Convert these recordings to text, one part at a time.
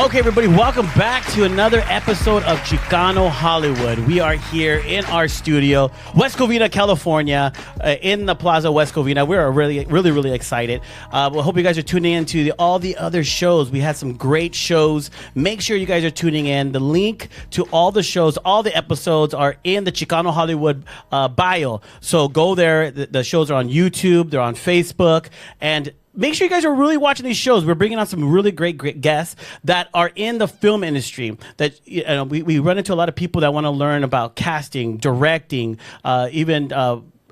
Okay, everybody, welcome back to another episode of Chicano Hollywood. We are here in our studio, West Covina, California, in the Plaza West Covina. We're really excited. We hope you guys are tuning in to all the other shows. We had some great shows. Make sure you guys are tuning in. The link to all the shows, all the episodes are in the Chicano Hollywood bio. So go there. The shows are on YouTube. They're on Facebook. And make sure you guys are really watching these shows. We're bringing on some really great guests that are in the film industry. That we run into a lot of people that want to learn about casting, directing, even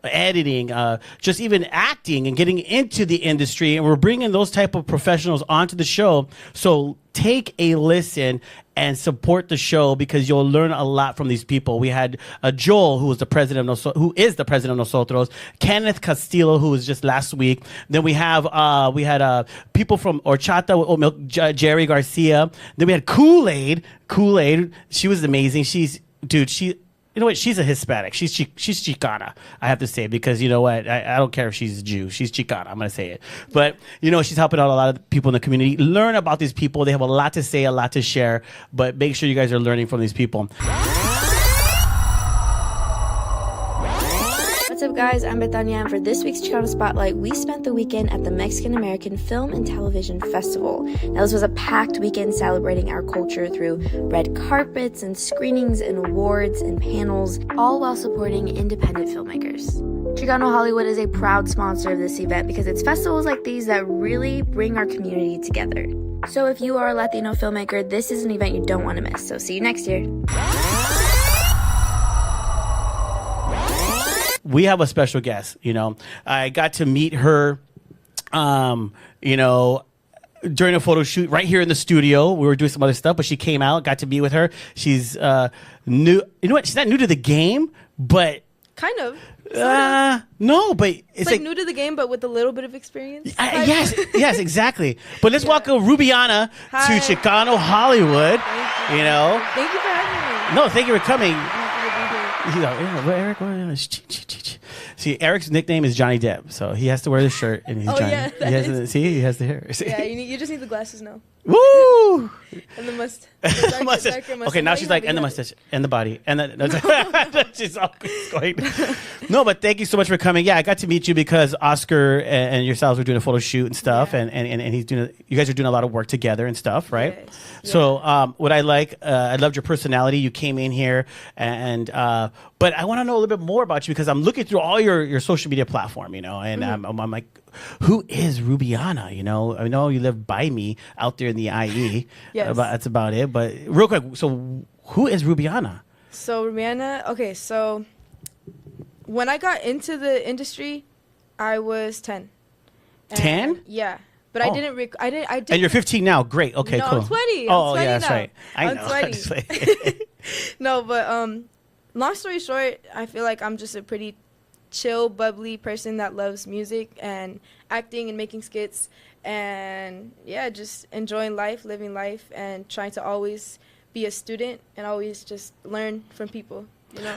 editing, just even acting and getting into the industry. And we're bringing those type of professionals onto the show. So take a listen and support the show because you'll learn a lot from these people. We had Joel, who is the president of Nosotros, Kenneth Castillo, who was just last week. Then we had people from Horchata, Jerry Garcia. Then we had Kool-Aid. She was amazing. You know what? She's a Hispanic. She's Chicana, I have to say, because you know what? I don't care if she's a Jew. She's Chicana. I'm going to say it. But, she's helping out a lot of people in the community. Learn about these people. They have a lot to say, a lot to share. But make sure you guys are learning from these people. What's up, guys? I'm Betania, and for this week's Chicano Spotlight, we spent the weekend at the Mexican-American Film and Television Festival. Now, this was a packed weekend celebrating our culture through red carpets and screenings and awards and panels, all while supporting independent filmmakers. Chicano Hollywood is a proud sponsor of this event because it's festivals like these that really bring our community together. So if you are a Latino filmmaker, this is an event you don't want to miss. So see you next year. We have a special guest. I got to meet her, during a photo shoot right here in the studio. We were doing some other stuff, but she came out, got to be with her. She's new. You know what? She's not new to the game, but kind of. No, but it's like new to the game, but with a little bit of experience. Yes, exactly. But let's welcome RUBYANA to Chicano Hollywood. Thank you. Thank you for having me. No, thank you for coming. He's like, Eric, see, Eric's nickname is Johnny Depp, so he has to wear the shirt, and he's Johnny. Yeah, he has the hair. Yeah, you just need the glasses now. Woo! And the mustache. Okay, now she's like, and the mustache, and the body, and then she's all going. No, but thank you so much for coming. Yeah, I got to meet you because Oscar and yourselves were doing a photo shoot and stuff, and he's doing. You guys are doing a lot of work together and stuff, right? Yes. Yeah. So, what I loved your personality. You came in here, but I want to know a little bit more about you because I'm looking through all your social media platform, and I'm like, who is RUBYANA? I know you live by me out there in the IE. Yes. That's about it. But real quick, so who is RUBYANA? So RUBYANA, okay, so when I got into the industry, I was 10. 10? Yeah. But I didn't. And you're 15 now. Great. Okay, no, cool. I'm 20. Oh, I'm 20 yeah, that's now. right. I'm 20. No, but long story short, I feel like I'm just a pretty chill, bubbly person that loves music and acting and making skits and just enjoying life, living life, and trying to always be a student and always just learn from people.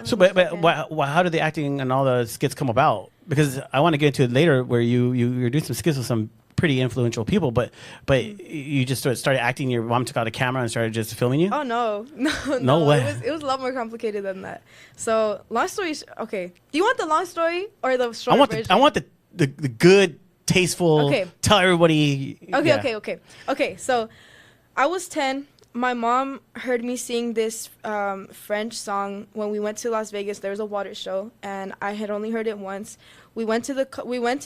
So, but how did the acting and all the skits come about? Because I want to get into it later, where you're doing some skits with some pretty influential people, but you just started acting. Your mom took out a camera and started just filming you. Oh no way! It was a lot more complicated than that. So long story. Okay, do you want the long story or the short version? I want the good, tasteful. Okay. Tell everybody. Okay. So I was 10. My mom heard me sing this French song when we went to Las Vegas. There was a water show, and I had only heard it once. We went to the car. We went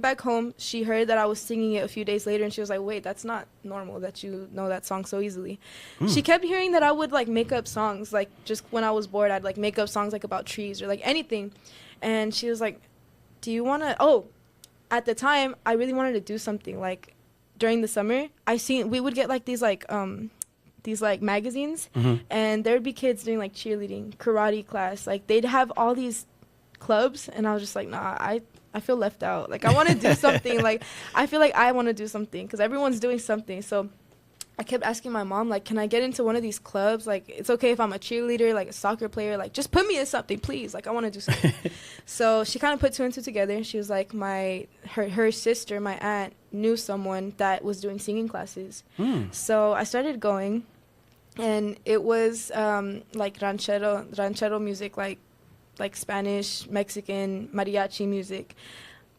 back home. She heard that I was singing it a few days later, and she was like, "Wait, that's not normal that you know that song so easily." She kept hearing that I would like make up songs, like just when I was bored, I'd like make up songs like about trees or like anything. And she was like, "Do you want to?" Oh, at the time, I really wanted to do something like during the summer. We would get like these magazines, and there would be kids doing like cheerleading, karate class. Like they'd have all these clubs, and I was just like, nah, I feel left out. Like I want to do something. Like I feel like I want to do something because everyone's doing something. So I kept asking my mom, like, can I get into one of these clubs? Like it's okay if I'm a cheerleader, like a soccer player, like just put me in something, please. Like I want to do something. So she kind of put two and two together. She was like, her sister, my aunt, knew someone that was doing singing classes. So I started going, and it was like ranchero music, like Spanish, Mexican, mariachi music.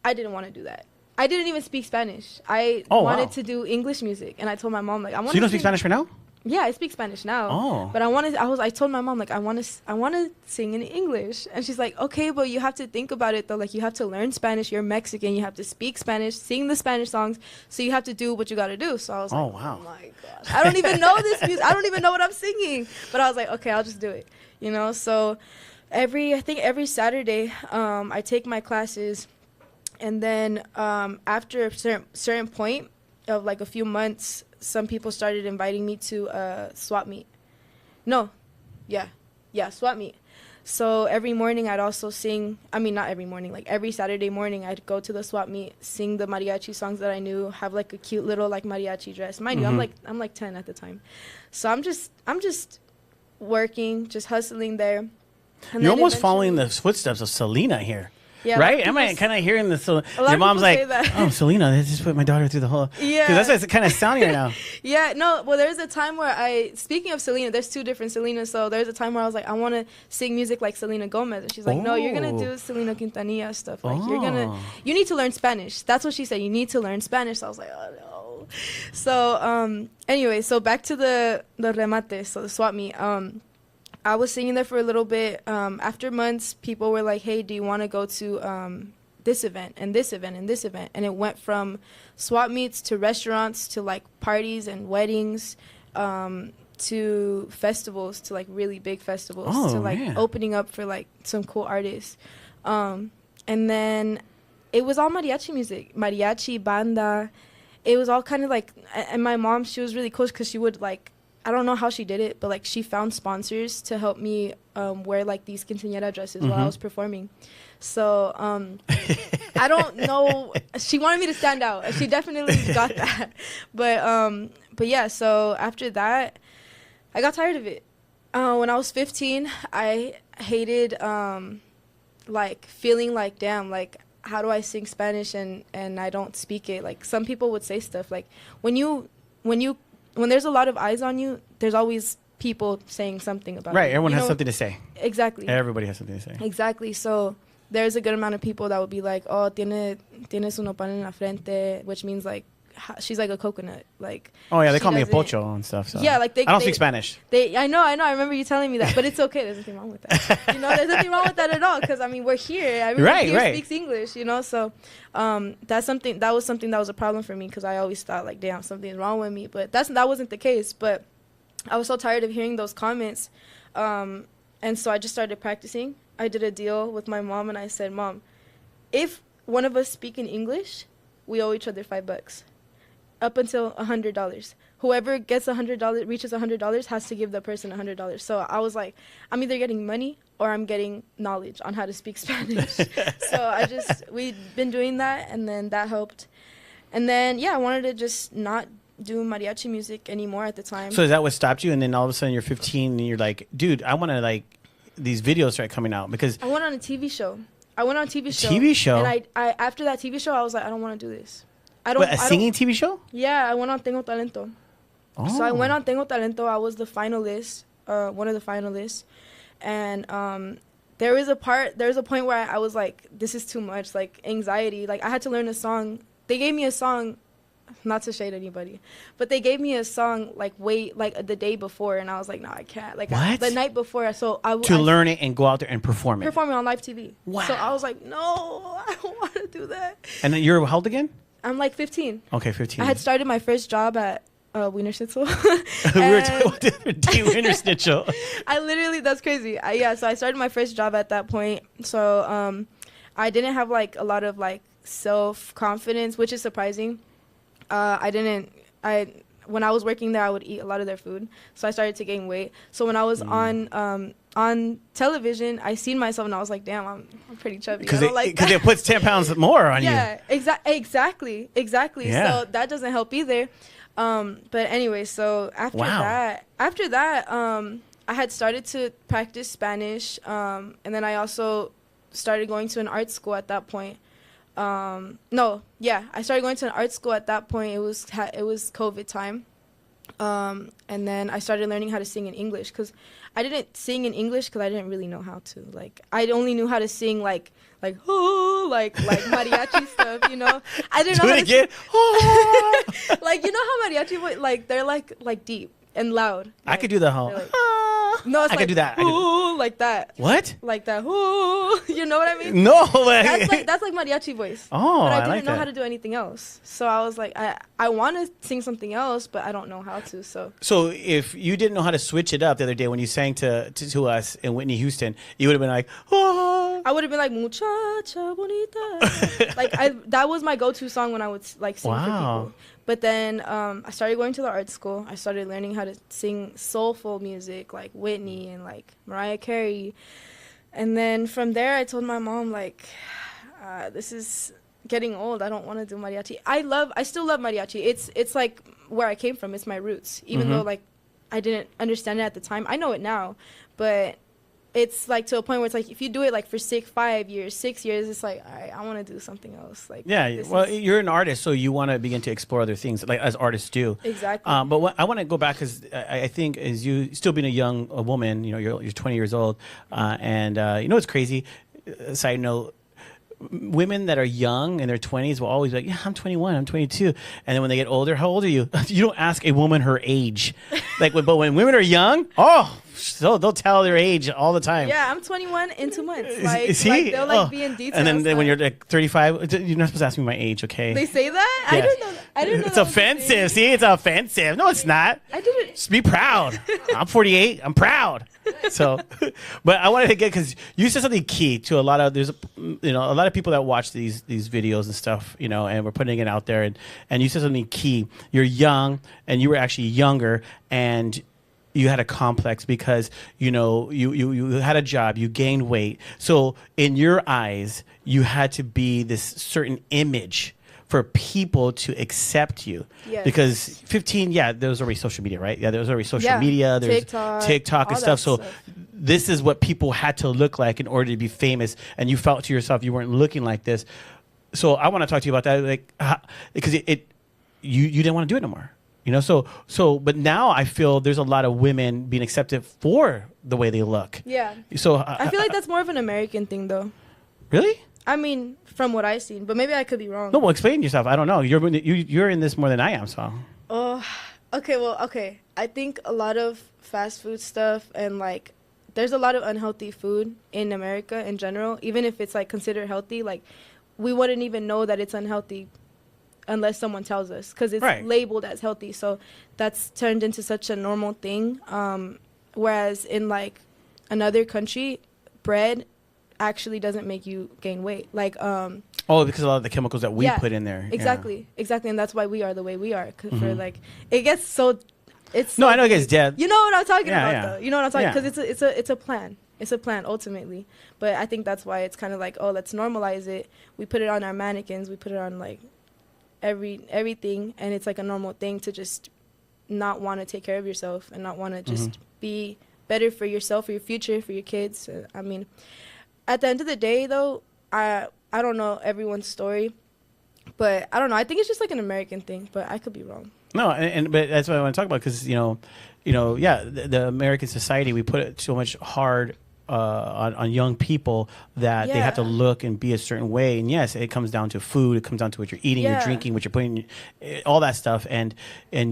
I didn't want to do that. I didn't even speak Spanish. I wanted to do English music, and I told my mom, like, I want to. So you don't speak Spanish right now? Yeah, I speak Spanish now. Oh. But I told my mom, like, I want to sing in English. And she's like, okay, but you have to think about it, though. Like, you have to learn Spanish. You're Mexican. You have to speak Spanish, sing the Spanish songs. So you have to do what you got to do. So I was like, wow. Oh, my gosh. I don't even know this music. I don't even know what I'm singing. But I was like, okay, I'll just do it. You know? So I think every Saturday, I take my classes. And then after a certain point of, like, a few months, some people started inviting me to swap meet. Swap meet. So every morning I'd also sing. I mean, not every morning. Like every Saturday morning, I'd go to the swap meet, sing the mariachi songs that I knew, have like a cute little like mariachi dress. Mind you, I'm like 10 at the time. So I'm just working, just hustling there. And you're almost following the footsteps of Selena here. Yeah, right? Am I kind of hearing this? Your mom's like, oh, Selena, they just put my daughter through the whole. Yeah. Because that's what it's kind of sounding right now. Yeah, no, well, there's a time where speaking of Selena, there's two different Selenas. So there's a time where I was like, I want to sing music like Selena Gomez. And she's like, no, you're going to do Selena Quintanilla stuff. Like, you need to learn Spanish. That's what she said. You need to learn Spanish. So I was like, oh, no. So, anyway, so back to the remate, so the swap meet. I was singing there for a little bit. After months, people were like, hey, do you want to go to this event and this event and this event? And it went from swap meets to restaurants to, like, parties and weddings to festivals, to, like, really big festivals, to, like, opening up for, like, some cool artists. And then it was all mariachi music, mariachi, banda. It was all kind of, like, and my mom, she was really cool because she would, like, I don't know how she did it, but, like, she found sponsors to help me wear, like, these quinceañera dresses while I was performing. So I don't know. She wanted me to stand out. She definitely got that. But yeah, so after that, I got tired of it. When I was 15, I hated, like, feeling like, damn, like, how do I sing Spanish and I don't speak it? Like, some people would say stuff like, when there's a lot of eyes on you, there's always people saying something about it. Right, everyone has something to say. Exactly. Everybody has something to say. Exactly. So there's a good amount of people that would be like, oh, tienes un nopal en la frente, which means, like, she's like a coconut. Like, oh, yeah, they call me a pocho and stuff. So. Yeah, like, I don't speak Spanish. I know. I remember you telling me that, but it's okay. There's nothing wrong with that. There's nothing wrong with that at all, because, I mean, we're here. Everyone here speaks English, so that was something that was a problem for me, because I always thought, like, damn, something's wrong with me, but that wasn't the case. But I was so tired of hearing those comments, and so I just started practicing. I did a deal with my mom, and I said, Mom, if one of us speak in English, we owe each other $5. Up until $100. Whoever gets reaches $100 has to give the person $100. So I was like, I'm either getting money or I'm getting knowledge on how to speak Spanish. So we've been doing that, and then that helped. And then, I wanted to just not do mariachi music anymore at the time. So is that what stopped you? And then all of a sudden you're 15 and you're like, dude, I want to, like, these videos start coming out, because I went on a TV show. And I after that TV show, I was like, I don't want to do this. A singing TV show? Yeah, I went on Tengo Talento. Oh. So I went on Tengo Talento. I was the finalist, one of the finalists. And there was a point where I was like, this is too much, like, anxiety. Like, I had to learn a song. They gave me a song, not to shade anybody, but they gave me a song, like, the day before, and I was like, no, I can't. Like, what? The night before, so I learn it and go out there and perform it. Perform it on live TV. Wow. So I was like, no, I don't want to do that. And then you're how old again? I'm like 15. Okay, 15. I had started my first job at Wiener Schnitzel. We were talking about the other day, Wiener Schnitzel. That's crazy. So I started my first job at that point. So I didn't have, like, a lot of, like, self-confidence, which is surprising. When I was working there, I would eat a lot of their food. So I started to gain weight. So when I was on television, I seen myself and I was like, damn, I'm pretty chubby. Because it puts 10 pounds more on you. Yeah, exactly. Yeah. So that doesn't help either. But anyway, so after that, I had started to practice Spanish. And then I also started going to an art school at that point. No, yeah, I started going to an art school at that point. It was COVID time. And then I started learning how to sing in English, because I didn't sing in English because I didn't really know how to. Like, I only knew how to sing like oh, like mariachi stuff, you know. I didn't know how to again. Oh. like, you know how mariachi voice, like they're like deep and loud. I Like, could do the whole. they're like, no, it's I like, could do that. Ooh, like that. What? Like that. Ooh, you know what I mean? No way. That's like mariachi voice. Oh, but I I didn't like know that. how to do anything else. So I was like, I want to sing something else, but I don't know how to. So if you didn't know how to switch it up the other day when you sang to us in Whitney Houston, you would have been like, oh. I would have been like, muchacha bonita. Like, that was my go-to song when I would like sing for people. But then I started going to the art school. I started learning how to sing soulful music like Whitney and like Mariah Carey. And then from there, I told my mom, like, this is getting old. I don't want to do mariachi. I still love mariachi. It's like where I came from. It's my roots. Even though like I didn't understand it at the time. I know it now, but it's like to a point where it's like if you do it like for 6 years, it's like I want to do something else. Like, yeah, well, you're an artist, so you want to begin to explore other things, like as artists do. Exactly. But I want to go back because I think as you still being a woman, you know, you're 20 years old, and you know what's crazy? Side note. Women that are young in their 20s will always be like, yeah, I'm 21, I'm 22. And then when they get older, how old are you? You don't ask a woman her age. But when women are young, so they'll tell their age all the time. Yeah, I'm 21 in 2 months. Like, See? like they'll like be in detail. And then when you're like 35, you're not supposed to ask me my age, okay? They say that? Yeah. I didn't know that. It's offensive. See, it's offensive. No, it's not. I didn't. Just be proud. I'm 48. I'm proud. So, but I wanted to get, because you said something key to a lot of, there's, you know, a lot of people that watch these videos and stuff, you know, and we're putting it out there, and you said something key. You're young, and you were actually younger, and you had a complex because, you know, you had a job, you gained weight. So in your eyes, you had to be this certain image for people to accept you. Yes. Because 15, there was already social media, right? Yeah, there was already social media. There's TikTok and stuff. So this is what people had to look like in order to be famous. And you felt to yourself you weren't looking like this. So I want to talk to you about that, like, because you didn't want to do it no more. You know, so, but now I feel there's a lot of women being accepted for the way they look. Yeah. So I feel like that's more of an American thing, though. Really? I mean, from what I've seen, but maybe I could be wrong. No, well, explain yourself. I don't know. You're in this more than I am, so. Oh, okay. Well, okay. I think a lot of fast food stuff and like, there's a lot of unhealthy food in America in general. Even if it's like considered healthy, like we wouldn't even know that it's unhealthy unless someone tells us, because it's labeled as healthy. So that's turned into such a normal thing. Whereas in like another country, bread actually doesn't make you gain weight. Like because a lot of the chemicals that we put in there. Exactly. And that's why we are the way we are. Cause for like, it gets so. It's no, so I know it gets dead. You know what I'm talking about, though. You know what I'm talking, because Yeah. it's a plan. It's a plan ultimately. But I think that's why it's kind of like, oh, let's normalize it. We put it on our mannequins. We put it on like everything, and it's like a normal thing to just not want to take care of yourself and not want to just be better for yourself, for your future, for your kids. I mean, at the end of the day, though, I don't know everyone's story, but I don't know. I think it's just like an American thing, but I could be wrong. No, but that's what I want to talk about, because the American society, we put it so much hard on young people that they have to look and be a certain way. And yes, it comes down to food. It comes down to what you're eating, you're drinking, what you're putting, all that stuff. And I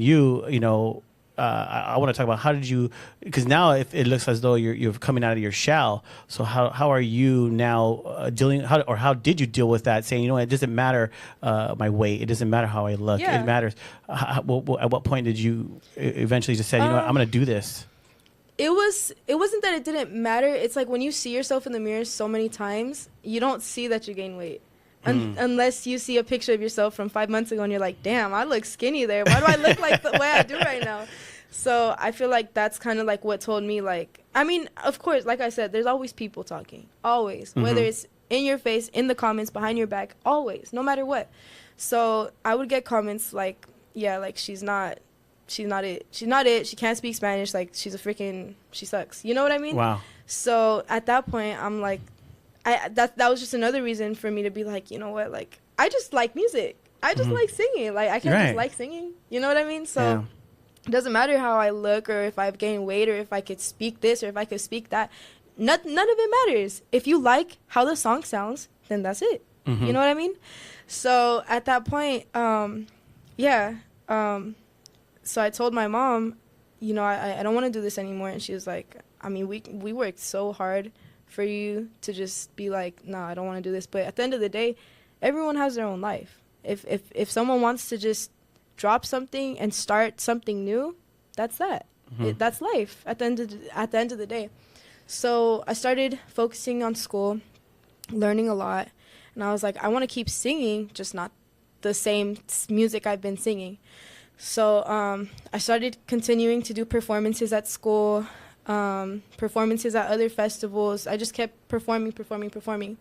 want to talk about how did you, because now if it looks as though you're coming out of your shell. So how are you now how did you deal with that? Saying, you know, it doesn't matter my weight. It doesn't matter how I look. Yeah. It matters. At what point did you eventually just say, you know what, I'm going to do this? It wasn't that it didn't matter. It's like when you see yourself in the mirror so many times, you don't see that you gain weight. Unless you see a picture of yourself from 5 months ago and you're like, damn, I look skinny there. Why do I look like the way I do right now? So I feel like that's kind of like what told me, like, I mean, of course, like I said, there's always people talking. Always. Whether it's in your face, in the comments, behind your back. Always. No matter what. So I would get comments like, yeah, like, she's not it. She can't speak Spanish. Like, she sucks. You know what I mean? Wow. So at that point, I'm like, that was just another reason for me to be like, you know what, like I just like music. I just like singing. Like I can't just like singing. You know what I mean? So it doesn't matter how I look or if I've gained weight or if I could speak this or if I could speak that. None of it matters. If you like how the song sounds, then that's it. You know what I mean? So at that point, so I told my mom, you know, I don't want to do this anymore. And she was like, I mean, we worked so hard for you to just be like, no, I don't want to do this. But at the end of the day, everyone has their own life. If someone wants to just drop something and start something new, that's that. That's life at the end of the day. So I started focusing on school, learning a lot. And I was like, I want to keep singing, just not the same music I've been singing. So I started continuing to do performances at school, performances at other festivals. I just kept performing.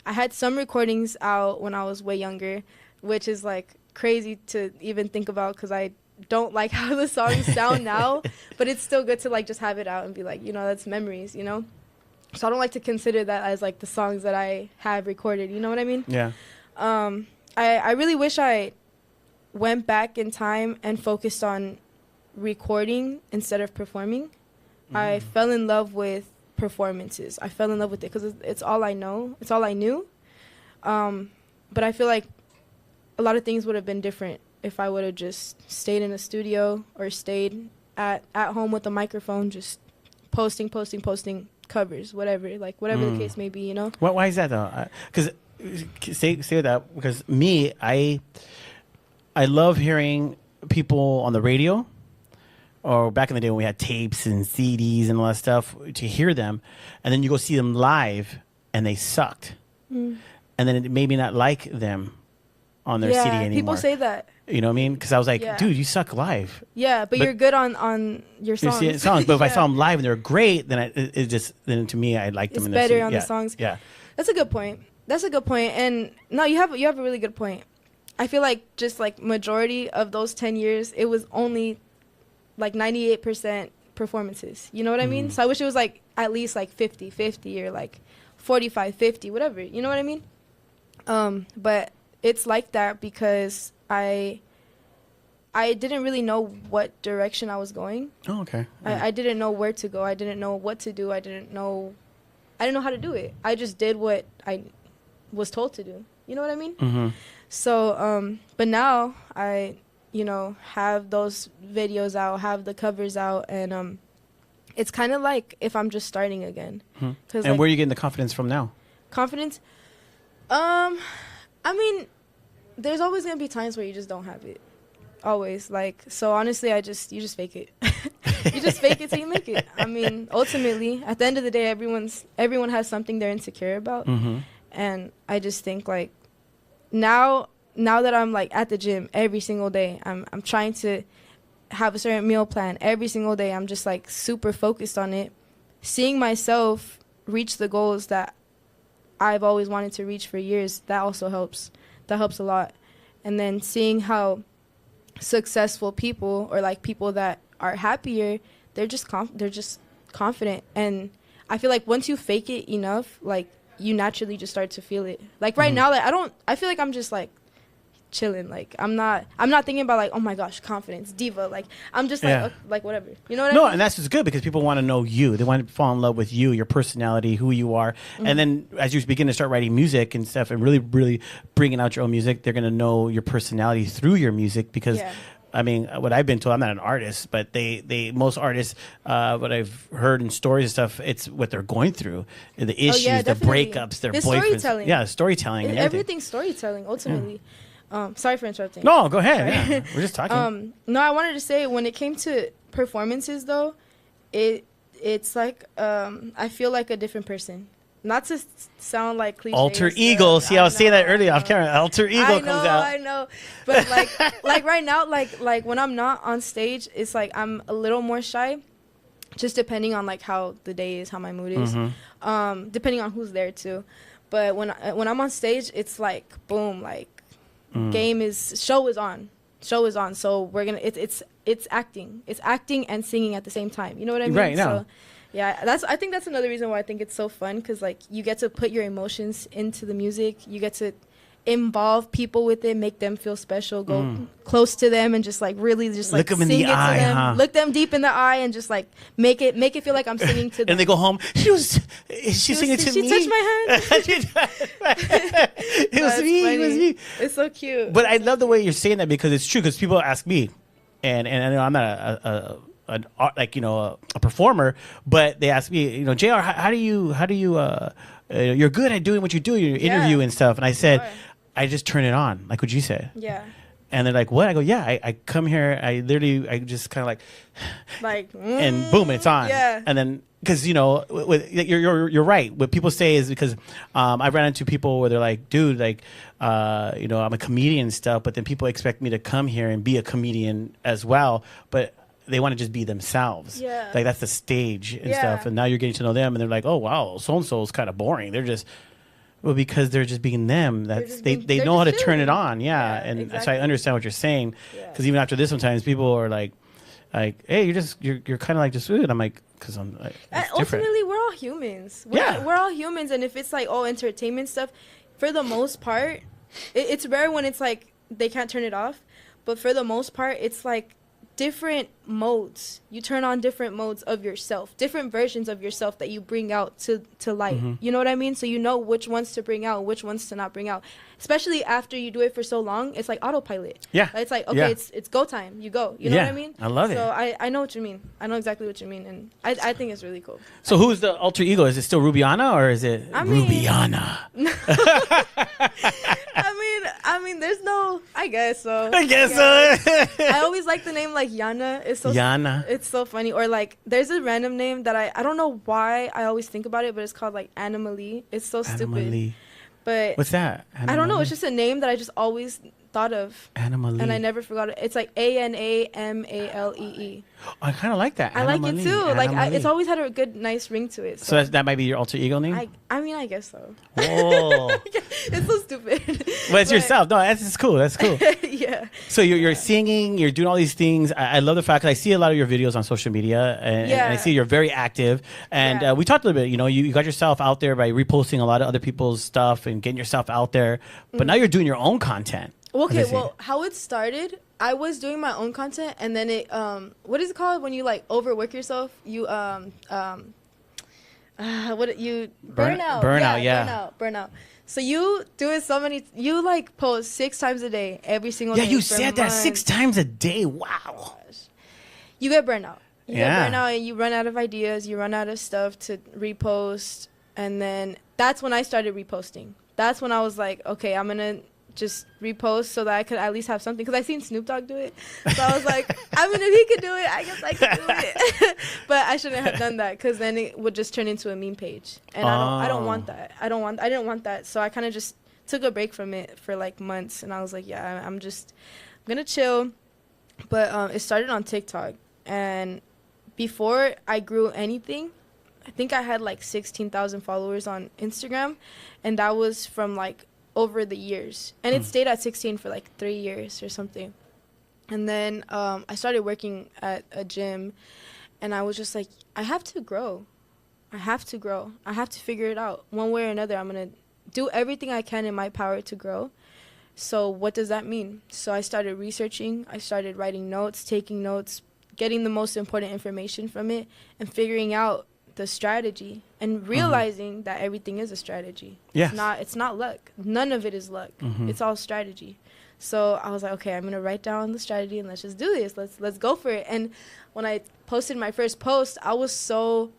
I had some recordings out when I was way younger, which is like crazy to even think about because I don't like how the songs sound now. But it's still good to like just have it out and be like, you know, that's memories, you know? So I don't like to consider that as like the songs that I have recorded. You know what I mean? Yeah. I really wish I went back in time and focused on recording instead of performing. I fell in love with performances. I fell in love with it because it's all I know. It's all I knew. But I feel like a lot of things would have been different if I would have just stayed in a studio or stayed at home with a microphone, just posting covers, whatever the case may be, you know? Why is that though? Because say that because me, I love hearing people on the radio, or back in the day when we had tapes and CDs and all that stuff, to hear them, and then you go see them live and they sucked, and then it made me not like them on their CD anymore. Yeah, people say that. You know what I mean? Because I was like, dude, you suck live. Yeah, but you're good on your songs. But if I saw them live and they're great, then then to me, I liked them. It's better on the songs. Yeah, that's a good point. And no, you have a really good point. I feel like just like majority of those 10 years, it was only like 98% performances. You know what I mean? So I wish it was like at least like 50-50 or like 45-50, whatever. You know what I mean? But it's like that because I didn't really know what direction I was going. Oh, okay. I didn't know where to go. I didn't know what to do. I didn't know how to do it. I just did what I was told to do. You know what I mean? So, but now I, you know, have those videos out, have the covers out, and it's kind of like if I'm just starting again. And like, where are you getting the confidence from now? Confidence? I mean, there's always gonna be times where you just don't have it. Always. Like, so honestly, you just fake it. You just fake it till you make it. I mean, ultimately, at the end of the day, everyone has something they're insecure about. And I just think like now that I'm like at the gym every single day, I'm trying to have a certain meal plan every single day. I'm just like super focused on it. Seeing myself reach the goals that I've always wanted to reach for years, that also helps. That helps a lot. And then seeing how successful people or like people that are happier, they're just confident. And I feel like once you fake it enough, like you naturally just start to feel it. Like right now, like I feel like I'm just like chilling. Like I'm not thinking about like, oh my gosh, confidence, diva. Like I'm just like like whatever. You know what I mean? No, and that's just good because people want to know you. They want to fall in love with you, your personality, who you are. And then as you begin to start writing music and stuff and really, really bringing out your own music, they're going to know your personality through your music because I mean, what I've been told, I'm not an artist, but most artists, what I've heard in stories and stuff, it's what they're going through, the issues, the breakups, their boyfriends. Storytelling. Yeah, storytelling. And everything's storytelling, ultimately. Sorry for interrupting. No, go ahead. Yeah. We're just talking. No, I wanted to say when it came to performances, though, it's like I feel like a different person. Not to sound like cliche. Alter ego. See, I was saying that earlier off camera. Alter ego comes out. I know. But like right now, like when I'm not on stage, it's like I'm a little more shy. Just depending on like how the day is, how my mood is. Depending on who's there too. But when I'm on stage, it's like boom, like show is on. So we're gonna it's acting and singing at the same time. You know what I mean? Right now. Yeah, I think that's another reason why I think it's so fun, because like you get to put your emotions into the music. You get to involve people with it, make them feel special, go close to them, and just like really just like look them in sing the it eye, to them, huh? look them deep in the eye, and just like make it feel like I'm singing to them. And they go home. She singing to me. She touched my hand. It was me. Funny. It was me. It's so cute. But I love the way you're saying that, because it's true. Because people ask me, and I know I'm not a performer, but they ask me, JR, how do you you're good at doing what you do, your interview and stuff. And I said, I just turn it on, like what you said. Yeah. And they're like, what? I go, yeah, I come here, I just kind of like, and boom, it's on. Yeah. And then, because, you're right. What people say is because I've ran into people where they're like, dude, like, I'm a comedian and stuff, but then people expect me to come here and be a comedian as well. But they want to just be themselves. Yeah. Like, that's the stage and stuff. And now you're getting to know them, and they're like, oh, wow, so-and-so is kind of boring. They're just... Well, because they're just being them. They know how to turn it on, and exactly. so I understand what you're saying. Because even after this, sometimes people are like, hey, you're kind of like just, and I'm like, because I'm like, it's different. Ultimately, we're all humans. We're all humans, and if it's like entertainment stuff, for the most part, it's rare when it's like they can't turn it off, but for the most part, it's like different modes. You turn on different modes of yourself, different versions of yourself that you bring out to light. You know what I mean? So you know which ones to bring out, which ones to not bring out. Especially after you do it for so long, it's like autopilot. Yeah. It's like, okay, it's go time. You go. You know what I mean? I love it. So I know what you mean. I know exactly what you mean, and I think it's really cool. So who's the alter ego? Is it still Rubyana, or is it Rubyana? I mean, there's no. I guess so. I guess so. I always like the name like Yana. It's so Yana. It's so funny. Or like, there's a random name that I don't know why I always think about it, but it's called like Animalie. It's so stupid. But what's that? I don't know. It's just a name that I just always thought of. Animalie. And I never forgot it. It's like ANAMALEE. I kind of like that. I like it too. Like it's always had a good, nice ring to it. So that might be your alter ego name? I mean, I guess so. Whoa. It's so stupid. Well, it's yourself. No, that's cool. That's cool. Yeah. So you're singing, you're doing all these things. I love the fact that I see a lot of your videos on social media, and I see you're very active. And we talked a little bit, you got yourself out there by reposting a lot of other people's stuff and getting yourself out there. But now you're doing your own content. Okay, well, how it started, I was doing my own content, and then it, what is it called when you like overwork yourself? You, burnout. Burnout. So you do it so many, you like post 6 times a day, every single day. Yeah, you said that 6 times a day. Wow. You get burnout. You get burnout, and you run out of ideas, you run out of stuff to repost, and then that's when I started reposting. That's when I was like, okay, I'm gonna just repost so that I could at least have something, because I seen Snoop Dogg do it, so I was like, I mean, if he could do it, I guess I could do it. But I shouldn't have done that, because then it would just turn into a meme page, and I don't want that. I didn't want that, so I kind of just took a break from it for like months, and I was like, yeah, I'm gonna chill. But it started on TikTok, and before I grew anything, I think I had like 16,000 followers on Instagram, and that was from like over the years, and it stayed at 16 for like 3 years or something. And then I started working at a gym, and I was just like, I have to grow. I have to figure it out one way or another. I'm gonna do everything I can in my power to grow. So what does that mean? So I started researching, I started writing notes, taking notes, getting the most important information from it, and figuring out the strategy, and realizing that everything is a strategy. Yes. It's not luck. None of it is luck. It's all strategy. So I was like, okay, I'm gonna write down the strategy, and let's just do this. Let's go for it. And when I posted my first post, I was so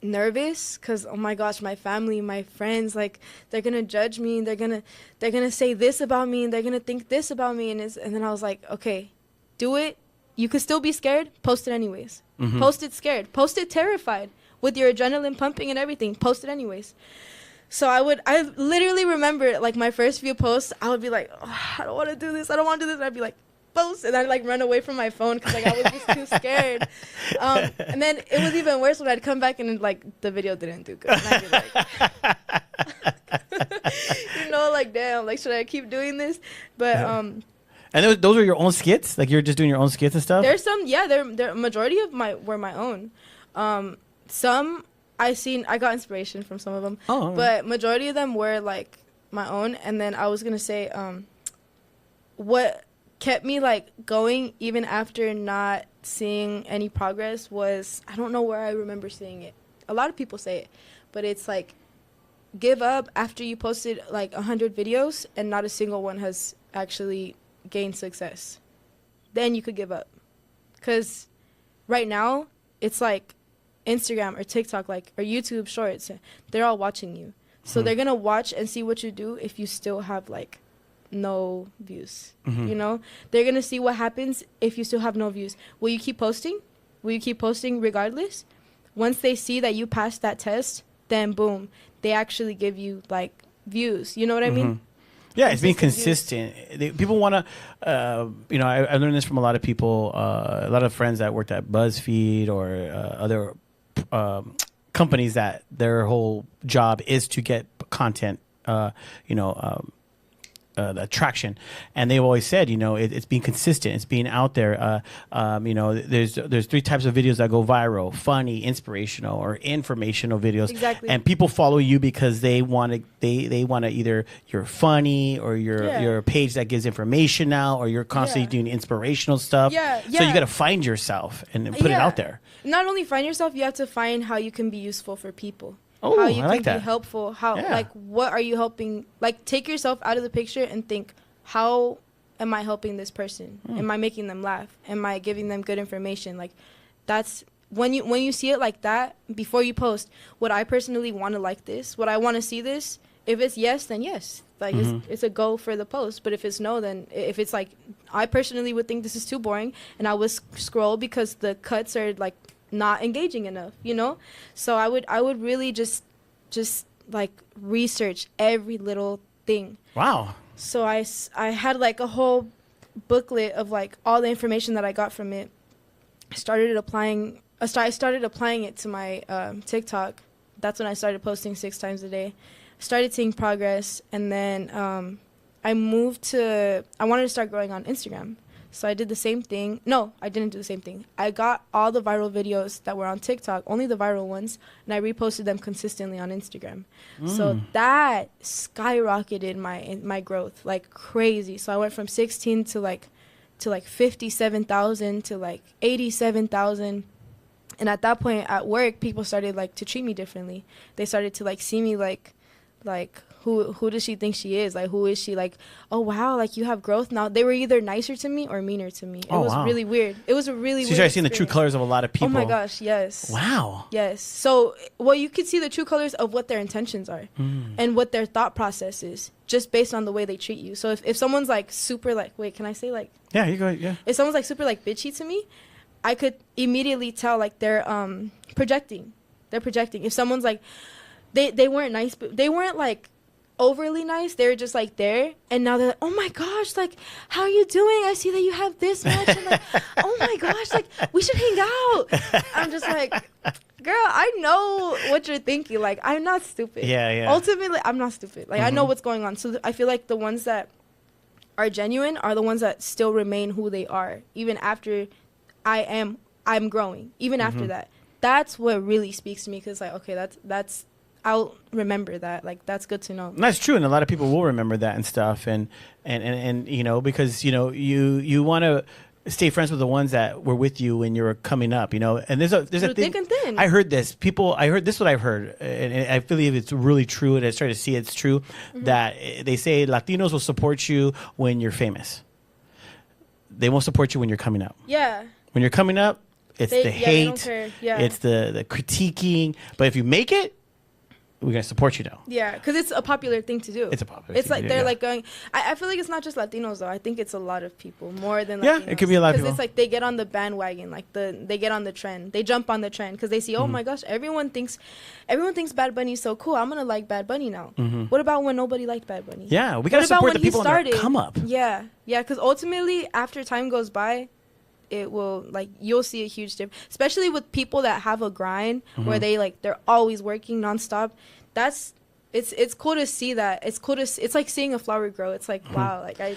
nervous, because oh my gosh, my family, my friends, like, they're gonna judge me, they're gonna say this about me, and they're gonna think this about me, and then I was like, okay, do it. You could still be scared, post it anyways. Post it scared, post it terrified, with your adrenaline pumping and everything, post it anyways. So I literally remember, like, my first few posts, I would be like, oh, I don't want to do this, and I'd be like, post, and I'd like run away from my phone, because like I was just too scared. And then it was even worse when I'd come back and like the video didn't do good, and I'd be like, like, damn, like, should I keep doing this? But And those are your own skits? Like, you're just doing your own skits and stuff? There's some, they're majority of were my own. some I got inspiration from some of them. Oh, but majority of them were like my own. And then I was gonna say, what kept me like going even after not seeing any progress was, I don't know where I remember seeing it. A lot of people say it, but it's like, give up after you posted like 100 videos and not a single one has actually gained success. Then you could give up. Because right now, it's like Instagram or TikTok, like, or YouTube Shorts, they're all watching you. So they're going to watch and see what you do if you still have like no views. You know, they're going to see what happens if you still have no views. Will you keep posting? Will you keep posting regardless? Once they see that you passed that test, then boom, they actually give you like views. You know what I mean? Yeah, it's being consistent. People want to, you know, I learned this from a lot of people, a lot of friends that worked at BuzzFeed or other companies that their whole job is to get content, you know, the traction, and they've always said, you know, it's being consistent, it's being out there. You know, there's 3 types of videos that go viral: funny, inspirational, or informational videos. Exactly. And people follow you because they want to either you're funny or you're a page that gives information out, or you're constantly doing inspirational stuff. So you got to find yourself and put it out there. Not only find yourself, you have to find how you can be useful for people. Oh, how you I like can that. be helpful. How like, what are you helping? Like, take yourself out of the picture and think, how am I helping this person? Am I making them laugh? Am I giving them good information? Like, that's when you see it like that, before you post, would I personally want to like this? Would I want to see this? If it's yes, then yes. Like, it's a go for the post. But if it's no, then if it's like, I personally would think this is too boring and I would scroll because the cuts are like not engaging enough, you know? So I would really just like research every little thing. Wow. So I had like a whole booklet of like all the information that I got from it. I started applying it to my TikTok. That's when I started posting 6 times a day. Started seeing progress, and then I wanted to start growing on Instagram. So I did the same thing. No, I didn't do the same thing. I got all the viral videos that were on TikTok, only the viral ones, and I reposted them consistently on Instagram. So that skyrocketed my growth like crazy. So I went from 16 to like 57,000 to like 87,000. And at that point at work, people started like to treat me differently. They started to like see me like who does she think she is? Like, who is she? Like, oh, wow, like, you have growth now. They were either nicer to me or meaner to me. It was really weird. It was a really weird So you started seeing the true colors of a lot of people. Oh, my gosh, yes. Wow. Yes. So, well, you could see the true colors of what their intentions are and what their thought process is just based on the way they treat you. So if someone's, like, super, like, wait, can I say, like? Yeah, you go, yeah. If someone's, like, super, like, bitchy to me, I could immediately tell, like, they're projecting. They're projecting. If someone's, like, they weren't nice, but they weren't, like, overly nice. They were just like there, and now they're like, oh my gosh, like, how are you doing? I see that you have this much, and like, oh my gosh, like, we should hang out. I'm just like, girl, I know what you're thinking. Like, I'm not stupid. Yeah. Ultimately, I'm not stupid. Like, I know what's going on. So I feel like the ones that are genuine are the ones that still remain who they are, even after I'm growing. Even after that, that's what really speaks to me. Because like, okay, that's I'll remember that. Like, that's good to know. And that's true, and a lot of people will remember that and stuff, and you know, because you know you want to stay friends with the ones that were with you when you were coming up, you know. And there's a thing. Thick and thin. I heard this. This is what I've heard, and I believe it's really true, and I started to see it's true that they say Latinos will support you when you're famous. They won't support you when you're coming up. Yeah. When you're coming up, it's the hate. They don't care. Yeah. It's the critiquing. But if you make it, we're going to support you now. Yeah, because it's a popular thing to do. It's a popular It's thing like to do, they're yeah. like going. I feel like it's not just Latinos though. I think it's a lot of people more than Latinos. Yeah, it could be a lot of people. Because it's like they get on the bandwagon, like they get on the trend. They jump on the trend because they see, oh my gosh, everyone thinks Bad Bunny's so cool. I'm gonna like Bad Bunny now. What about when nobody liked Bad Bunny? Yeah, we gotta support the people on their come up. Yeah, because ultimately, after time goes by, it will, like, you'll see a huge difference, especially with people that have a grind where they're always working nonstop. it's cool to see that. It's cool to it's like seeing a flower grow. It's like, wow, like I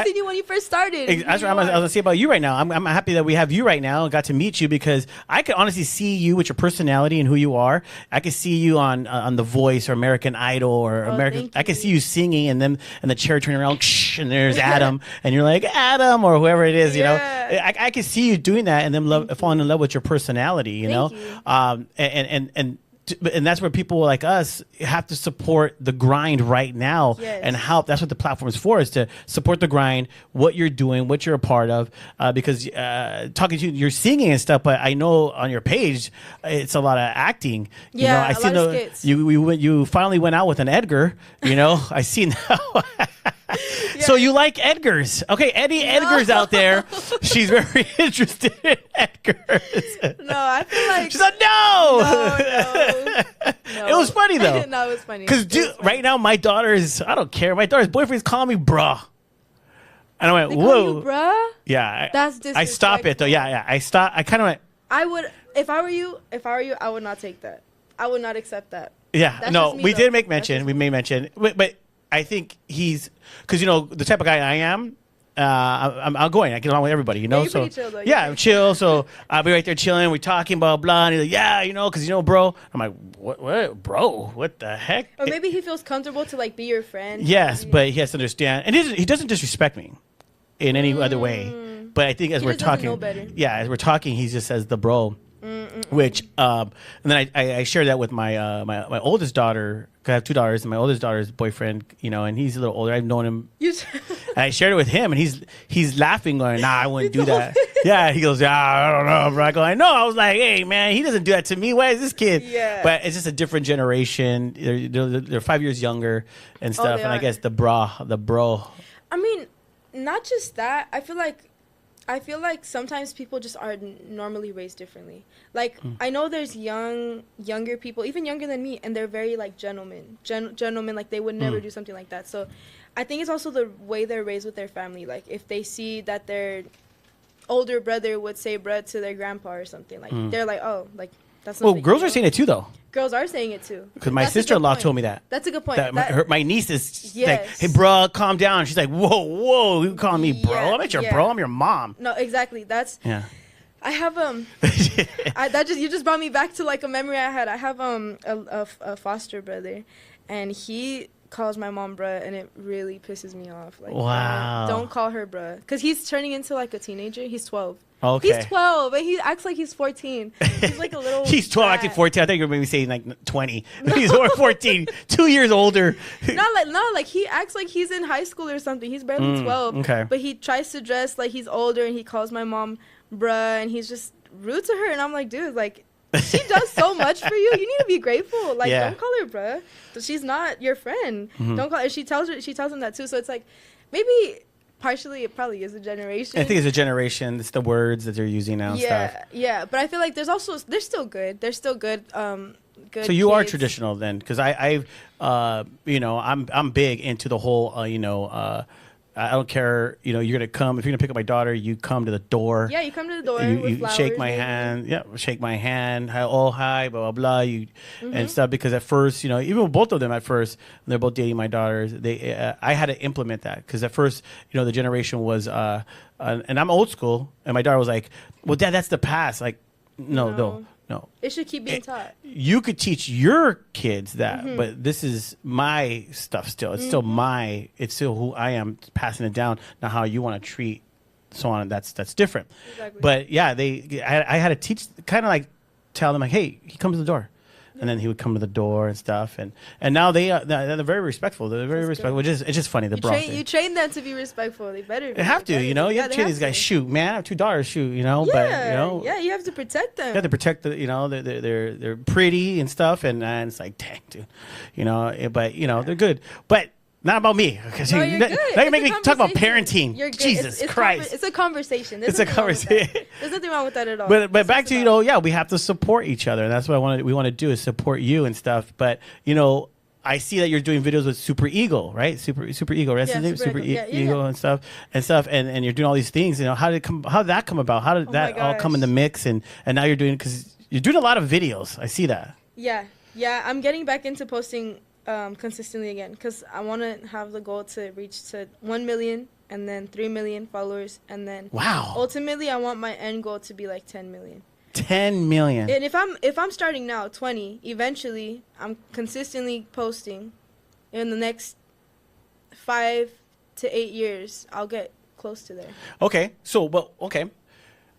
seen you when you first started. That's what I was gonna say about you right now. I'm happy that we have you right now and got to meet you, because I could honestly see you with your personality and who you are. I could see you on The Voice or American Idol or American. I could see you singing and then the chair turning around and there's Adam and you're like Adam or whoever it is. You know, I could see you doing that and then falling in love with your personality. You know, and that's where people like us have to support the grind right now and help. That's what the platform is for, is to support the grind, what you're doing, what you're a part of. Because talking to you, you're singing and stuff, but I know on your page, it's a lot of acting. You know, I see you finally went out with an Edgar, you know, I see now. So you like Edgars. Okay, any Edgars out there, she's very interested in Edgars. No, I feel like... She's like, no. It was funny, though. No, it was funny. Because right now, my daughter's... I don't care. My daughter's boyfriend's calling me bruh. And I went, whoa. Call you bruh? Yeah. That's disrespectful. I stop it, though. Yeah. I stop. I kind of went... I would... If I were you, I would not take that. I would not accept that. Yeah. That's we did make mention. We made mention. But I think he's... Because, you know, the type of guy I am... I'm outgoing. I get along with everybody, you know. Yeah, so chill, though. I'm chill. So I'll be right there chilling. We're talking blah blah. And he's like, yeah, you know, because you know, bro. I'm like, what, bro? What the heck? Or maybe he feels comfortable to like be your friend. Yes, but he has to understand, and he doesn't disrespect me in any other way. But I think as we're talking, as we're talking, he just says the bro. Which and then I shared that with my my oldest daughter, because I have two daughters, and my oldest daughter's boyfriend, you know, and he's a little older. I've known him. And I shared it with him, and he's laughing, going, "Nah, I wouldn't do that." Yeah, he goes, I don't know, bro. I go, I know. I was like, hey, man, he doesn't do that to me. Why is this kid? Yeah. But it's just a different generation. They're 5 years younger and stuff. And I guess the bro. I mean, not just that. I feel like sometimes people just are normally raised differently. Like, I know there's younger people, even younger than me, and they're very, like, gentlemen, like, they would never do something like that. So I think it's also the way they're raised with their family. Like, if they see that their older brother would say bruh to their grandpa or something, like, they're like, oh, like, that's not Well, girls are saying it, too, though. Girls are saying it, too. Because my sister-in-law told me that. That's a good point. My niece is like, hey, bro, calm down. She's like, whoa, you calling me bro? I'm not your bro. I'm your mom. No, exactly. That's... Yeah. I have you just brought me back to like a memory I had. I have a foster brother, and he calls my mom bruh, and it really pisses me off. Like, wow. Don't call her bruh, because he's turning into like a teenager. He's 12. Okay. He's 12, and he acts like he's 14. He's like a little. He's 12, acting 14. I think you're maybe saying like 20. No. He's 14, 2 years older. Like he acts like he's in high school or something. He's barely 12. Okay. But he tries to dress like he's older, and he calls my mom bruh, and he's just rude to her. And I'm like, dude, like, she does so much for you. You need to be grateful. Like, don't call her bruh. She's not your friend. Don't call her. She tells him that too. So it's like, maybe partially it probably is a generation. I think it's a generation. It's the words that they're using now and stuff. Yeah. But I feel like they're still good. They're still good. Good. So you are traditional then, because I've you know, I'm big into the whole I don't care, you know, you're going to come. If you're going to pick up my daughter, you come to the door. Yeah, you come to the door. You shake my hand. Yeah, shake my hand. Hi, hi, blah, blah, blah. And stuff. Because at first, you know, even with both of them at first, they're both dating my daughters, I had to implement that. Because at first, you know, the generation was, and I'm old school. And my daughter was like, well, Dad, that's the past. Like, no. It should keep being taught. You could teach your kids that, but this is my stuff still. It's still it's still who I am, passing it down, not how you want to treat, so on. That's different. Exactly. But yeah, I had to teach, kind of like tell them like, hey, he comes to the door. And then he would come to the door and stuff, and now they're very respectful. They're very respectful. It's just funny. You train them to be respectful. They better. They have to, you know. You have to train these guys. Shoot, man, I have two daughters. Shoot, you know. Yeah, but you know. Yeah, you have to protect them. You have to protect the, you know, they're pretty and stuff, and it's like, dang, dude, you know. But you know, they're good. But not about me. No, you're good. Now you make me talk about parenting. You're good. Jesus Christ. It's a conversation. It's a conversation. There's nothing wrong with that at all. But back to, you know, we have to support each other. And that's what we want to do, is support you and stuff. But, you know, I see that you're doing videos with Super Eagle, right? Super Eagle, right? Yeah, Super Eagle and stuff. And you're doing all these things. You know, how did that come about? How did that all come in the mix? And now you're doing, because you're doing a lot of videos. I see that. Yeah. I'm getting back into posting consistently again, because I want to have the goal to reach to 1 million and then 3 million followers, and then ultimately I want my end goal to be like 10 million. 10 million. And if I'm starting now 20, eventually I'm consistently posting. In the next 5 to 8 years, I'll get close to there. Okay.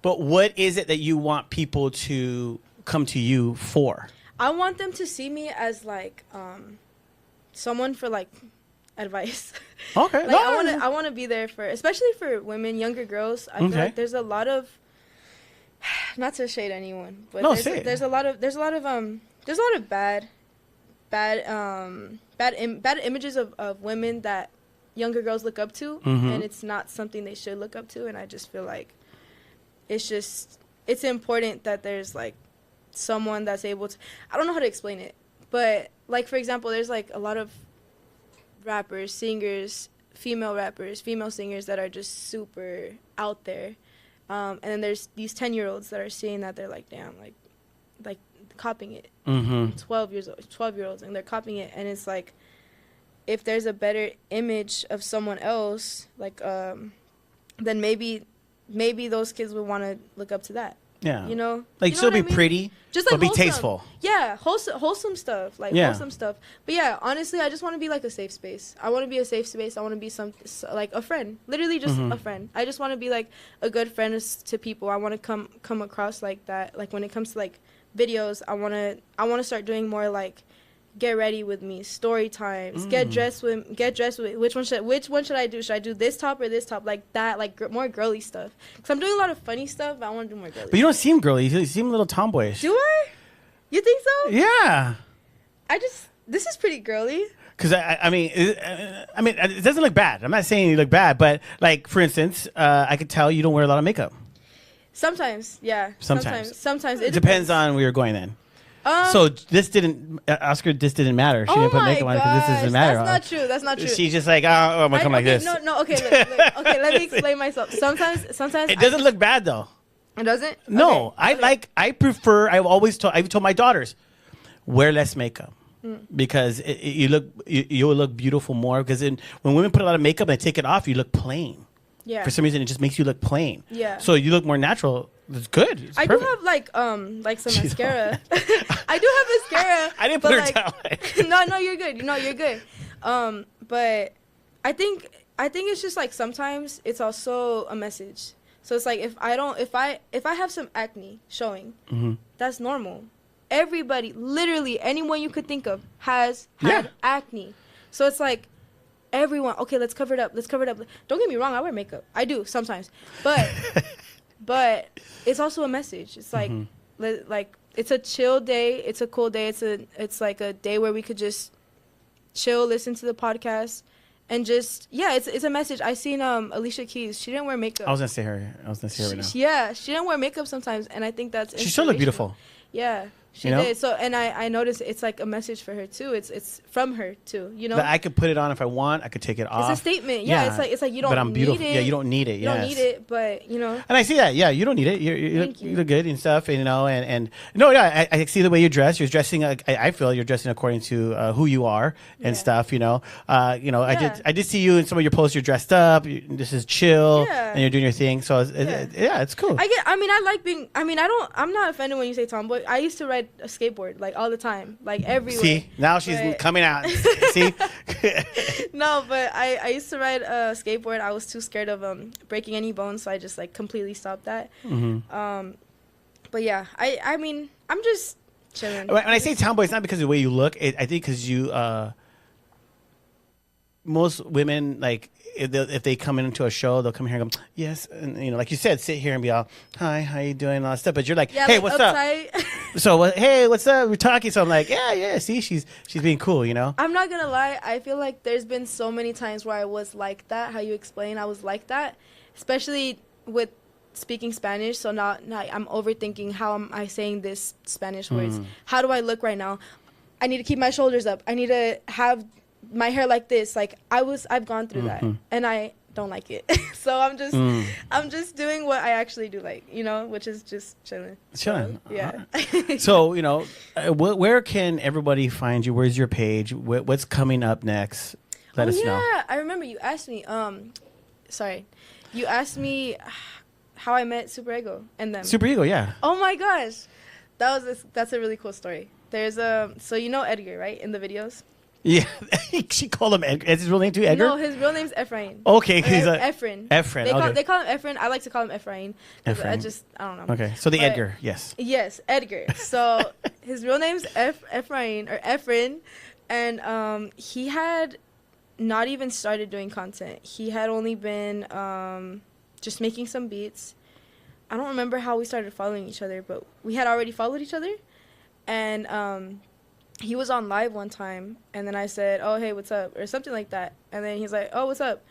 But what is it that you want people to come to you for? I want them to see me as like someone for like advice. Okay. Like I want to be there for, especially for women, younger girls. I feel like there's a lot of, not to shade anyone, but there's a lot of bad images of women that younger girls look up to, and it's not something they should look up to. And I just feel like it's important that there's like someone that's able to, I don't know how to explain it, but like, for example, there's like a lot of rappers, singers, female rappers, female singers that are just super out there. And then there's these 10-year-olds that are seeing that, they're like, damn, like copying it. 12-year-olds, and they're copying it. And it's like, if there's a better image of someone else, like, then maybe those kids would want to look up to that. Yeah. You know? Like, still be pretty, just like but be wholesome. tasteful. Yeah, wholesome stuff. Like, wholesome stuff. But yeah, honestly, I just want to be like a safe space. I want to be a safe space. I want to be like a friend. Literally just a friend. I just want to be like a good friend to people. I want to come across like that. Like, when it comes to like videos, I want to start doing more like get ready with me, story times, get dressed with which one should I do? Should I do this top or this top? Like that, like more girly stuff. Cuz I'm doing a lot of funny stuff, but I want to do more girly. But you don't seem girly. You seem a little tomboyish. Do I? You think so? Yeah. This is pretty girly. Because I mean, it doesn't look bad. I'm not saying you look bad, but like, for instance, I could tell you don't wear a lot of makeup. Sometimes, yeah. Sometimes it depends on where you're going then. So this didn't, Oscar, this didn't matter. She didn't put makeup on because this doesn't matter. That's not true. She's just like, oh, I'm gonna come like this. No, okay, let me explain myself. Sometimes it doesn't look bad though. It doesn't? No, okay. I prefer. I've told my daughters, wear less makeup. Because you will look beautiful more. Because when women put a lot of makeup and they take it off, you look plain. Yeah. For some reason, it just makes you look plain. Yeah. So you look more natural. It's good. It's I perfect. do have like some mascara. I do have mascara. I didn't put her down. No, you're good. You're good. But I think it's just like sometimes it's also a message. So it's like if I have some acne showing, that's normal. Everybody, literally anyone you could think of has had acne. So it's like, everyone, okay, let's cover it up. Don't get me wrong, I wear makeup. I do sometimes. But it's also a message. It's like like it's a chill day, it's a cool day. It's like a day where we could just chill, listen to the podcast, and just it's a message. I seen Alicia Keys. She didn't wear makeup. I was gonna say her right now. Yeah, she didn't wear makeup sometimes, and I think that's she still looked beautiful. Yeah. She did. So, and I noticed it's like a message for her too. It's from her too. You know. But I could put it on if I want. I could take it off. It's a statement. Yeah. It's like you don't. But I'm beautiful. Yeah, you don't need it. You don't need it, but you know. And I see that. Yeah, you don't need it. You look good and stuff. And, you know, and no, yeah, I see the way you dress. You're dressing. I feel you're dressing according to who you are and stuff. You know. I did see you in some of your posts. You're dressed up. This is chill, and you're doing your thing. So it's cool. I like being. I'm not offended when you say tomboy. I used to ride a skateboard like all the time, like everywhere. See, now she's coming out. See. No, but I used to ride a skateboard. I was too scared of breaking any bones, so I just like completely stopped that. But yeah, I'm just chilling. When I say tomboy, it's not because of the way you look. I think because you most women, like, if they come into a show, they'll come here and go, yes, and, you know, like you said, sit here and be all, hi, how you doing, and all that stuff. But you're like, hey, like, what's uptight. Up? So, hey, what's up? We're talking. So I'm like, yeah. See, she's being cool, you know. I'm not gonna lie. I feel like there's been so many times where I was like that. How you explain, I was like that, especially with speaking Spanish. So now I'm overthinking how am I saying this Spanish words. How do I look right now? I need to keep my shoulders up. I need to have my hair like this. Like I've gone through that, and don't like it. So I'm just doing what I actually do like, you know, which is just chilling. Chilling. So, yeah. So, you know, where can everybody find you? Where's your page? What's coming up next? Let us know. Yeah, I remember you asked me. You asked me how I met Super Ego and them. Super Ego, yeah. Oh my gosh, that's a really cool story. There's so you know Edgar, right, in the videos. Yeah, she called him Edgar. Is his real name too, Edgar? No, his real name's Ephraim. Okay, he's Ephraim. Ephraim. They call him Ephraim. I like to call him Ephraim. I don't know. Okay, so the Edgar, yes. Yes, Edgar. So his real name's Ephraim or Ephraim, and he had not even started doing content. He had only been just making some beats. I don't remember how we started following each other, but we had already followed each other, and he was on live one time, and then I said, oh, hey, what's up, or something like that. And then he's like, oh, what's up?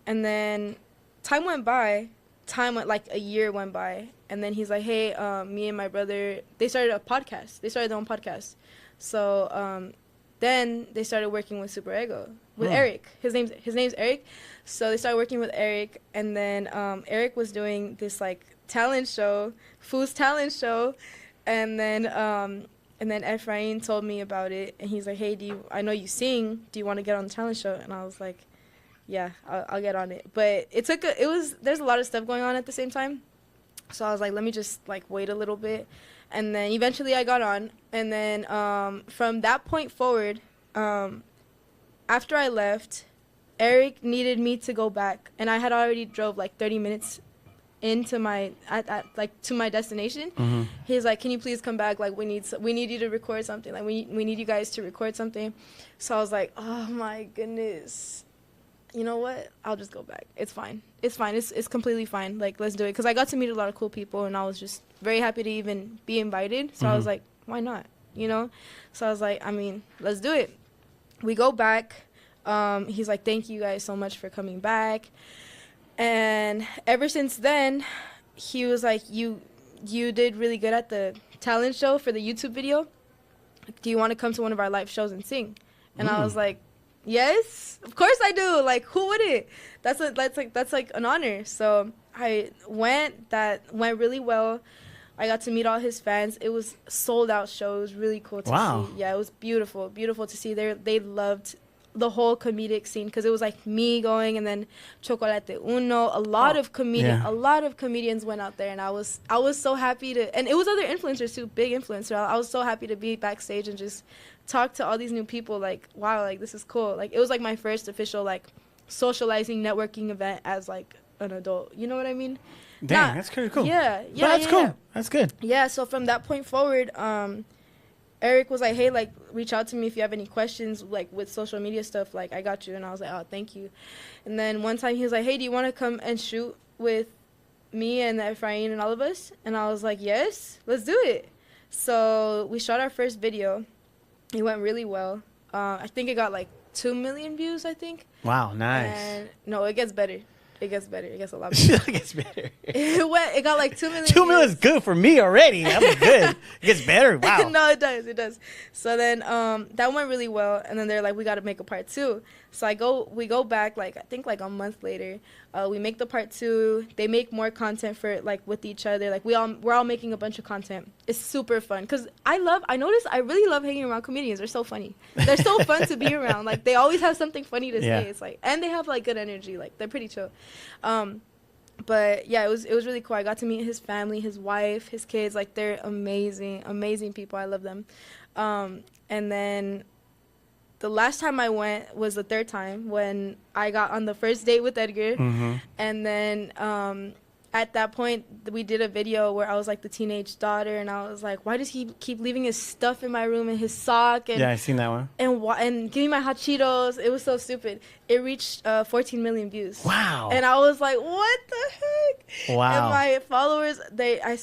And then time went like a year went by, and then he's like, hey, me and my brother, they started a podcast. They started their own podcast. So then they started working with Super Ego, with Eric. His name's Eric. So they started working with Eric, and then Eric was doing this, like, talent show, Food's talent show, and then Ephraim told me about it, and he's like, hey, I know you sing. Do you want to get on the talent show? And I was like, yeah, I'll get on it. But there's a lot of stuff going on at the same time. So I was like, let me just, like, wait a little bit. And then eventually I got on. And then from that point forward, after I left, Eric needed me to go back. And I had already drove, like, 30 minutes into my to my destination. Mm-hmm. He's like, can you please come back, like we need you to record something, like we need you guys to record something. So I was like, oh my goodness, you know what, I'll just go back. It's fine, it's completely fine, like let's do it, because I got to meet a lot of cool people, and I was just very happy to even be invited. So I was like, why not, you know? So I was like, I mean, let's do it. We go back. He's like, thank you guys so much for coming back. And ever since then, he was like, you did really good at the talent show for the YouTube video. Do you want to come to one of our live shows and sing? And I was like, yes, of course I do. Like, who wouldn't? That's like an honor. So I went. That went really well. I got to meet all his fans. It was sold out shows. Really cool to see. Yeah, it was beautiful to see. They loved the whole comedic scene, because it was like me going, and then Chocolate Uno, a lot of comedians went out there, and I was so happy to, and it was other influencers too, big influencers. I was so happy to be backstage and just talk to all these new people. Like, wow, like this is cool. Like, it was like my first official, like, socializing, networking event as like an adult. You know what I mean? Dang, that's pretty cool. Yeah, that's cool. Yeah. That's good. Yeah. So from that point forward, Eric was like, hey, like, reach out to me if you have any questions, like, with social media stuff. Like, I got you. And I was like, oh, thank you. And then one time he was like, hey, do you want to come and shoot with me and Ephraim and all of us? And I was like, yes, let's do it. So we shot our first video. It went really well. I think it got, like, 2 million views, I think. Wow, nice. And no, it gets better. It gets better. It gets a lot better. It gets better. It got like 2 million. 2 million is good for me already. That was good. It gets better. Wow. No, it does. So then that went really well, and then they're like, we got to make a part 2. So we go back, like, I think like a month later. We make the part 2. They make more content for it, like, with each other. Like, we're all making a bunch of content. It's super fun, because I really love hanging around comedians. They're so funny. They're so fun to be around. Like, they always have something funny to say. It's like, and they have, like, good energy. Like, they're pretty chill. But yeah, it was really cool. I got to meet his family, his wife, his kids. Like, they're amazing people. I love them. And then the last time I went was the third time, when I got on the first date with Edgar. And then at that point, we did a video where I was like the teenage daughter, and I was like, why does he keep leaving his stuff in my room and his sock? And, yeah, I seen that one. And give me my hot Cheetos. It was so stupid. It reached 14 million views. Wow. And I was like, what the heck? Wow. And my followers,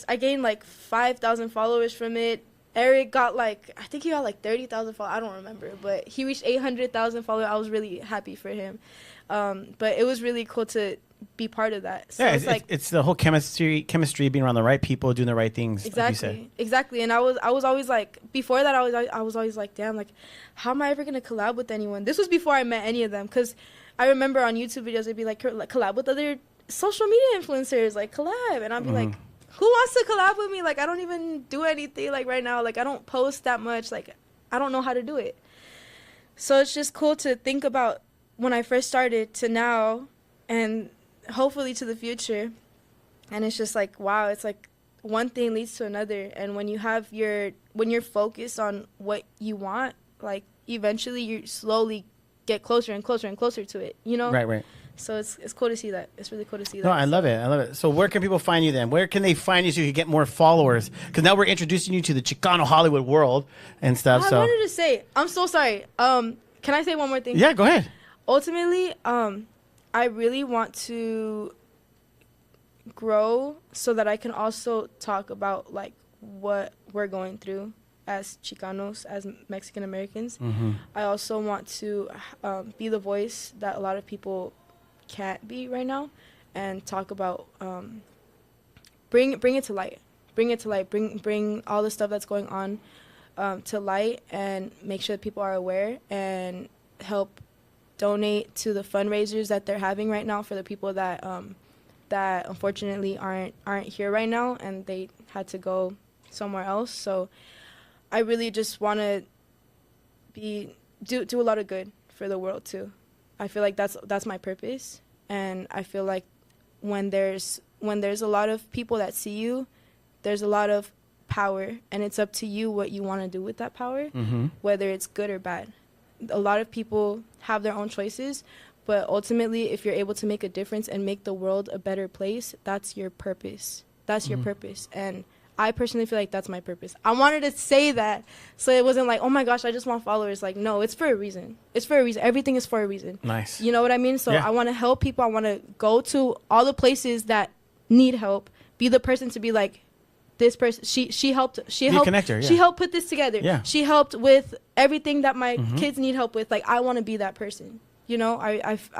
I gained like 5,000 followers from it. Eric got I think he got like 30,000 followers. I don't remember, but he reached 800,000 followers. I was really happy for him. But it was really cool to be part of that. So yeah, it's the whole chemistry, being around the right people, doing the right things. Exactly. And I was always like, before that, I was always like, damn, like, how am I ever gonna collab with anyone? This was before I met any of them, because I remember on YouTube videos, they'd be like collab with other social media influencers, like collab. And I'd be like, who wants to collab with me? Like, I don't even do anything like right now. Like, I don't post that much. Like, I don't know how to do it. So it's just cool to think about when I first started to now and hopefully to the future. And it's just like, wow, it's like one thing leads to another. And when you're focused on what you want, like eventually you slowly get closer and closer and closer to it, you know? Right. So it's cool to see that. It's really cool to see that. No, I love it. So where can people find you then? Where can they find you so you can get more followers? Because now we're introducing you to the Chicano Hollywood world and stuff. I wanted to say, I'm so sorry. Can I say one more thing? Yeah, go ahead. Ultimately, I really want to grow so that I can also talk about like what we're going through as Chicanos, as Mexican Americans. I also want to be the voice that a lot of people can't be right now, and talk about bring it to light, bring all the stuff that's going on to light, and make sure that people are aware and help donate to the fundraisers that they're having right now for the people that that unfortunately aren't here right now and they had to go somewhere else. So I really just want to do a lot of good for the world too. I feel like that's my purpose, and I feel like when there's a lot of people that see you, there's a lot of power, and it's up to you what you want to do with that power, whether it's good or bad. A lot of people have their own choices, but ultimately, if you're able to make a difference and make the world a better place, that's your purpose. That's your purpose, and I personally feel like that's my purpose. I wanted to say that so it wasn't like, oh my gosh, I just want followers. Like, no, it's for a reason. It's for a reason. Everything is for a reason. Nice. You know what I mean? So Yeah. I want to help people. I want to go to all the places that need help. Be the person to be like, this person, she helped. She helped. Connector, yeah. She helped put this together. Yeah. She helped with everything that my kids need help with. Like, I want to be that person. You know, I've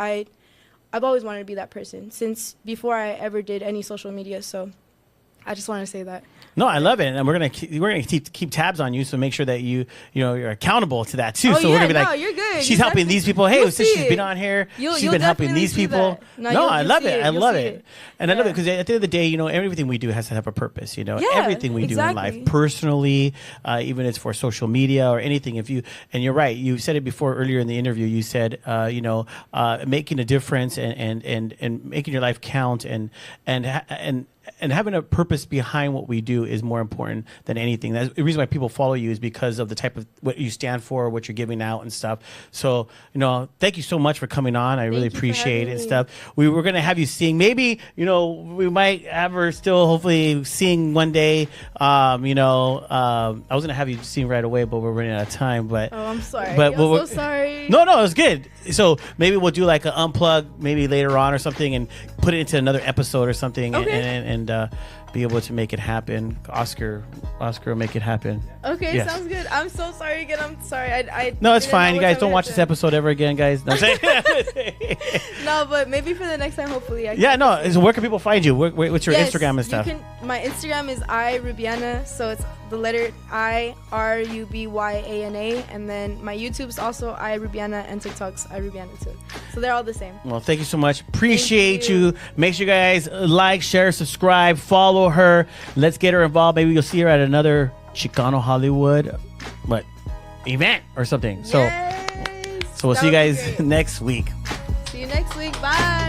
always wanted to be that person since before I ever did any social media. So I just want to say that. No, I love it, and we're gonna keep tabs on you, so make sure that you're accountable to that too. Oh, so we're yeah, gonna be like, you're good. she's You helping definitely- these people. Hey, you'll since see she's it. been on here, she's You'll been helping definitely these see people. that. No, I you'll love see it. it. I You'll love see it, it. and I love it Yeah. because at the end of the day, everything we do has to have a purpose. Yeah, Everything we do in life, exactly. personally, even if it's for social media or anything. And you're right, you said it before earlier in the interview. You said, making a difference and making your life count and having a purpose behind what we do is more important than anything. That's the reason why people follow you, is because of the type of what you stand for, what you're giving out and stuff. So, thank you so much for coming on. I really you for appreciate it having and me. stuff. We were going to have you sing. Maybe, we might have her still hopefully sing one day. I was going to have you sing right away, but we're running out of time. But Oh, I'm sorry. But I'm we'll- so sorry. No, it's good. So maybe we'll do like an unplug maybe later on or something and put it into another episode or something. Okay. And be able to make it happen. Oscar will make it happen. Okay, Yes. sounds good. I'm so sorry again. I'm sorry. I No, it's didn't know fine. You what guys time don't we watch had this to- episode ever again, guys. No, I'm saying. No, but maybe for the next time, hopefully. Yeah, no. So where can people find you? What's your Yes, Instagram and stuff? My Instagram is RUBYANA, so it's the letter IRUBYANA, and then my YouTube's also RUBYANA, and TikTok's RUBYANA too. So they're all the same. Well, thank you so much. Appreciate you. you. Make sure you guys like, share, subscribe, follow her. Let's get her involved. Maybe you'll see her at another Chicano Hollywood event or something. Yes, So we'll that see you would be guys great. next week. See you next week. Bye.